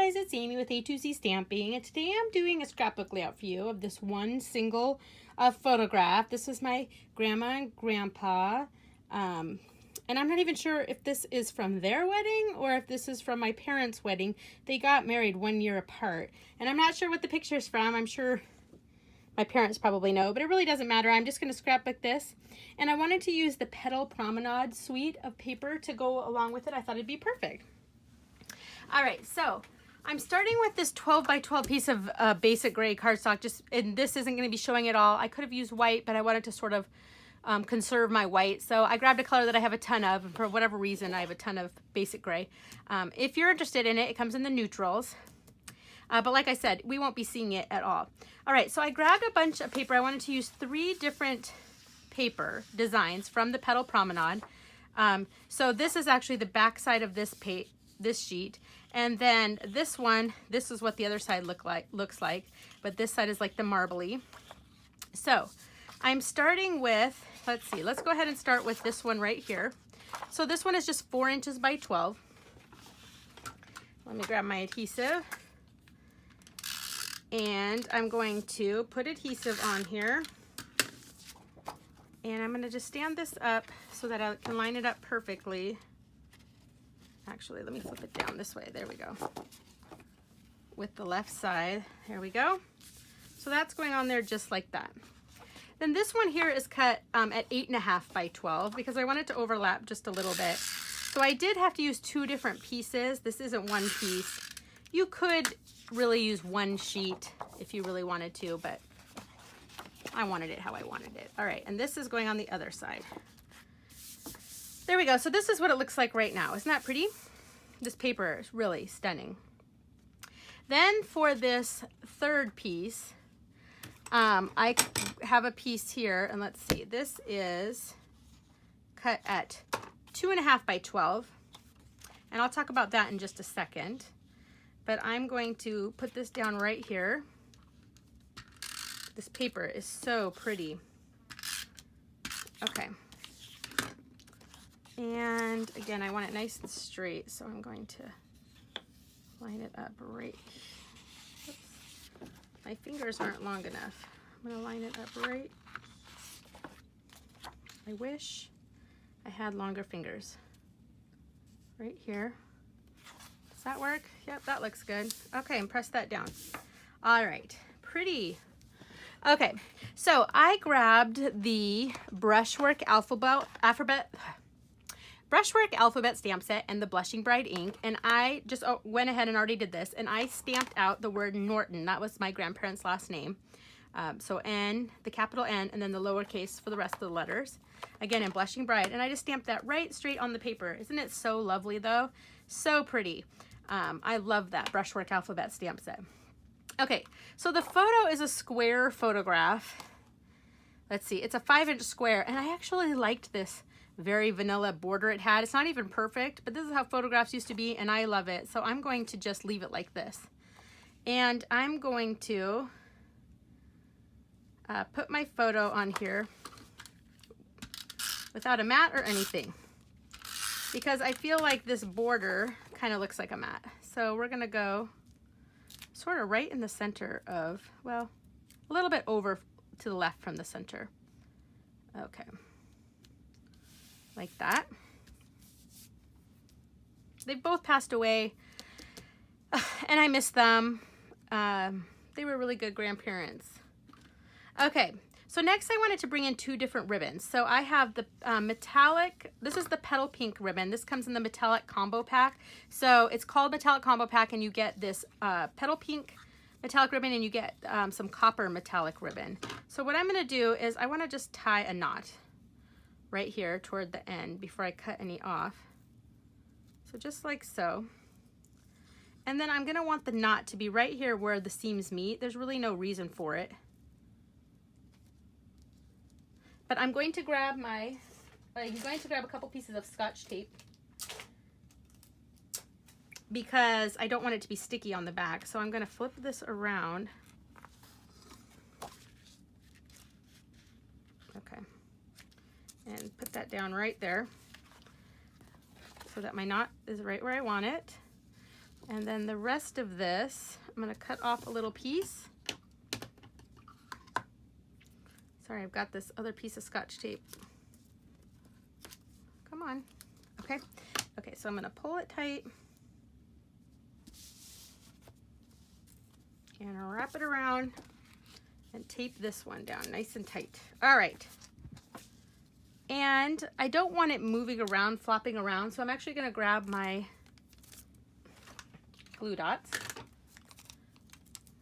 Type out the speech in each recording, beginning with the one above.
guys, it's Amy with A2C Stamping, and today I'm doing a scrapbook layout for you of this one single photograph. This is my grandma and grandpa, and I'm not even sure if this is from their wedding or if this is from my parents' wedding. They got married 1 year apart, and I'm not sure what the picture's from. I'm sure my parents probably know, but it really doesn't matter. I'm just going to scrapbook this, and I wanted to use the Petal Promenade suite of paper to go along with it. I thought it'd be perfect. All right, so I'm starting with this 12 by 12 piece of basic gray cardstock, and this isn't going to be showing at all. I could have used white, but I wanted to sort of conserve my white. So I grabbed a color that I have a ton of, and for whatever reason, I have a ton of basic gray. If you're interested in it, it comes in the neutrals. But like I said, we won't be seeing it at all. All right, so I grabbed a bunch of paper. I wanted to use 3 different paper designs from the Petal Promenade. So this is actually the back side of this sheet. And then this one, this is what the other side looks like, but this side is like the marbly. So I'm starting with, let's go ahead and start with this one right here. So this one is just 4 inches by 12. Let me grab my adhesive. And I'm going to put adhesive on here. And I'm going to just stand this up so that I can line it up perfectly. Actually, let me flip it down this way. There we go. With the left side. There we go. So that's going on there just like that. Then this one here is cut at 8.5 by 12 because I want it to overlap just a little bit. So I did have to use 2 different pieces. This isn't one piece. You could really use one sheet if you really wanted to, but I wanted it how I wanted it. All right, and this is going on the other side. There we go. So this is what it looks like right now. Isn't that pretty? This paper is really stunning. Then for this third piece, I have a piece here, and let's see. This is cut at 2.5 by 12, and I'll talk about that in just a second. But I'm going to put this down right here. This paper is so pretty. Okay. And again, I want it nice and straight, so I'm going to line it up right. Oops. My fingers aren't long enough. I'm going to line it up right. I wish I had longer fingers. Right here. Does that work? Yep, that looks good. Okay, and press that down. All right, pretty. Okay, so I grabbed the Brushwork Alphabet stamp set and the Blushing Bride ink, and I just went ahead and already did this, and I stamped out the word Norton. That was my grandparents' last name. So N, the capital N, and then the lowercase for the rest of the letters. Again, in Blushing Bride, and I just stamped that right straight on the paper. Isn't it so lovely though? So pretty. I love that Brushwork Alphabet stamp set. Okay, so the photo is a square photograph. Let's see, it's a 5-inch square, and I actually liked this very vanilla border it had. It's not even perfect, but this is how photographs used to be, and I love it. So I'm going to just leave it like this. And I'm going to put my photo on here without a mat or anything, because I feel like this border kind of looks like a mat. So we're gonna go sort of right in the center of, well, a little bit over to the left from the center. Okay. Like that. They've both passed away, and I miss them. They were really good grandparents. Okay, so next I wanted to bring in 2 different ribbons. So I have the metallic, this is the Petal Pink ribbon. This comes in the metallic combo pack. So it's called metallic combo pack, and you get this Petal Pink metallic ribbon, and you get some copper metallic ribbon. So what I'm gonna do is I wanna just tie a knot right here toward the end before I cut any off. So just like so. And then I'm gonna want the knot to be right here where the seams meet. There's really no reason for it. But I'm going to grab a couple pieces of Scotch tape because I don't want it to be sticky on the back. So I'm gonna flip this around. Okay. And put that down right there so that my knot is right where I want it. And then the rest of this, I'm going to cut off a little piece. Sorry, I've got this other piece of Scotch tape. Come on. Okay. Okay, so I'm going to pull it tight. And wrap it around and tape this one down nice and tight. All right. And I don't want it moving around, flopping around, so I'm actually going to grab my glue dots,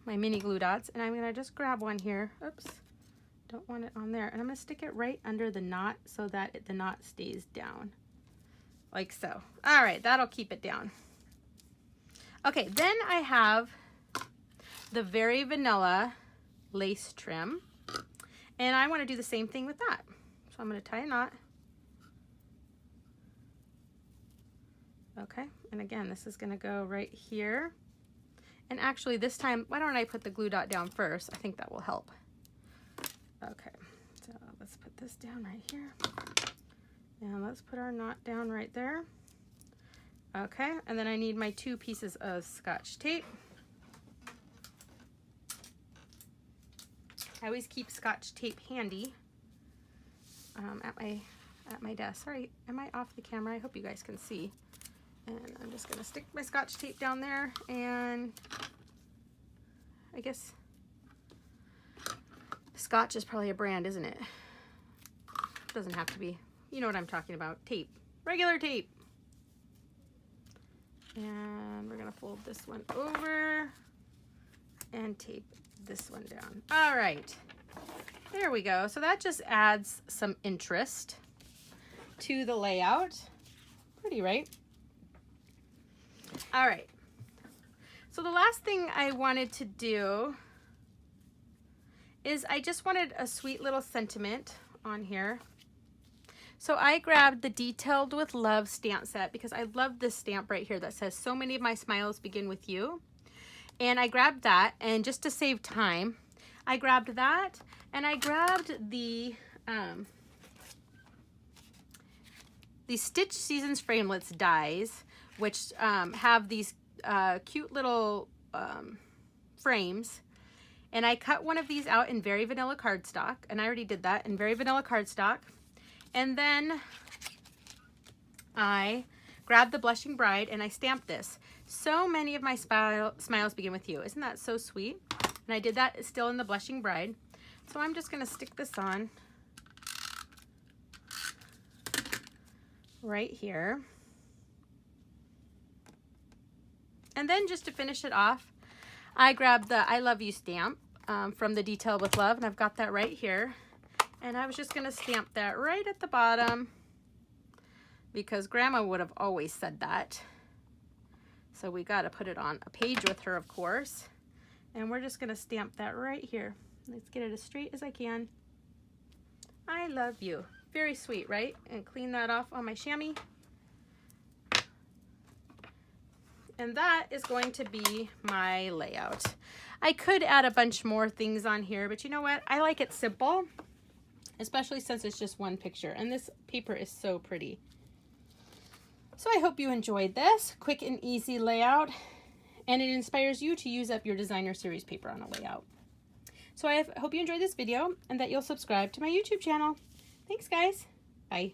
my mini glue dots, and I'm going to just grab one here. Oops, don't want it on there. And I'm going to stick it right under the knot so that the knot stays down, like so. All right, that'll keep it down. Okay, then I have the Very Vanilla lace trim, and I want to do the same thing with that. So I'm going to tie a knot. Okay, and again, this is going to go right here. And actually this time, why don't I put the glue dot down first? I think that will help. Okay, so let's put this down right here. And let's put our knot down right there. Okay, and then I need my 2 pieces of Scotch tape. I always keep Scotch tape handy at my desk. Sorry, am I off the camera? I hope you guys can see. And I'm just going to stick my Scotch tape down there, and I guess Scotch is probably a brand, isn't it? Doesn't have to be. You know what I'm talking about. Tape. Regular tape. And we're going to fold this one over and tape this one down. All right. There we go. So that just adds some interest to the layout. Pretty, right? All right, so the last thing I wanted to do is I just wanted a sweet little sentiment on here. So I grabbed the Detailed with Love stamp set because I love this stamp right here that says, "So many of my smiles begin with you." And I grabbed that, and just to save time, I grabbed that, and I grabbed the Stitch Seasons Framelits dies, which have these cute little frames. And I cut one of these out in Very Vanilla cardstock, and I already did that in Very Vanilla cardstock. And then I grabbed the Blushing Bride and I stamped this. So many of my smiles begin with you. Isn't that so sweet? And I did that still in the Blushing Bride. So I'm just going to stick this on right here. And then just to finish it off, I grabbed the I Love You stamp from the Detail with Love, and I've got that right here. And I was just going to stamp that right at the bottom because Grandma would have always said that. So we got to put it on a page with her, of course. And we're just going to stamp that right here. Let's get it as straight as I can. I love you. Very sweet, right? And clean that off on my chamois. And that is going to be my layout. I could add a bunch more things on here, but you know what? I like it simple, especially since it's just one picture. And this paper is so pretty. So I hope you enjoyed this quick and easy layout, and it inspires you to use up your designer series paper on a layout. So I hope you enjoyed this video and that you'll subscribe to my YouTube channel. Thanks, guys. Bye.